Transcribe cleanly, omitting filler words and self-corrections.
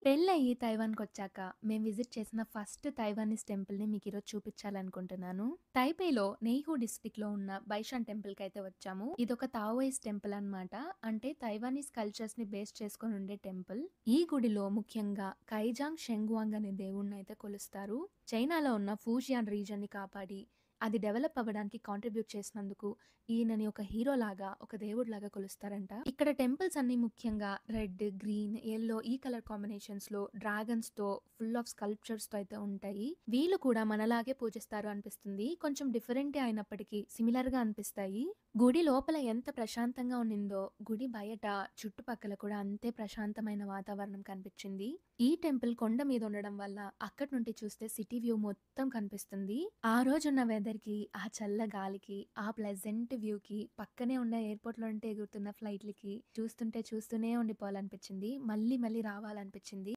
పెళ్ళయ్యి తైవాన్‌కొచ్చాక మేము విజిట్ చేసిన first Taiwanese టెంపుల్‌ని మీకీరోజు చూపించాలనుకుంటున్నాను. తైపేలో నెయ్హూ డిస్ట్రిక్ట్‌లో ఉన్న బైషాన్ టెంపుల్‌కైతే వచ్చాము. ఇదొక తావోయిస్ట్ టెంపుల్ అన్నమాట. అంటే తైవానీస్ కల్చర్స్‌ని బేస్ చేసుకొని ఉండే టెంపుల్. ఈ గుడిలో ముఖ్యంగా కైజాంగ్ షెంగువాంగ్ అనే దేవుడినైతే కొలుస్తారు. చైనాలో ఉన్న ఫూజియాన్ రీజియన్‌ని కాపాడి అది డెవలప్ అవ్వడానికి కాంట్రిబ్యూట్ చేసినందుకు ఈయనని ఒక హీరోలాగా, ఒక దేవుడిలాగా కొలుస్తారంట. ఇక్కడ టెంపుల్స్ అన్నీ ముఖ్యంగా రెడ్, గ్రీన్, యెల్లో ఈ కలర్ కాంబినేషన్స్‌లో డ్రాగన్స్‌తో ఫుల్ ఆఫ్ స్కల్ప్చర్స్‌తో అయితే ఉంటాయి. వీళ్ళు కూడా మనలాగే పూజిస్తారు అనిపిస్తుంది. కొంచెం డిఫరెంటే అయినప్పటికీ సిమిలర్‌గా అనిపిస్తాయి. గుడి లోపల ఎంత ప్రశాంతంగా ఉన్నిందో, గుడి బయట చుట్టుపక్కల కూడా అంతే ప్రశాంతమైన వాతావరణం కనిపించింది. ఈ టెంపుల్ కొండ మీద ఉండడం వల్ల అక్కడి నుండి చూస్తే సిటీ వ్యూ మొత్తం కనిపిస్తుంది. ఆ రోజున్న వెదర్‌కి, ఆ చల్ల గాలికి, ఆ ప్లెజెంట్ వ్యూకి, పక్కనే ఉన్న ఎయిర్‌పోర్ట్‌లో నుండి ఎగురుతున్న ఫ్లైట్‌లకి చూస్తుంటే చూస్తూనే ఉండిపోవాలనిపించింది. మళ్ళీ మళ్ళీ రావాలనిపించింది.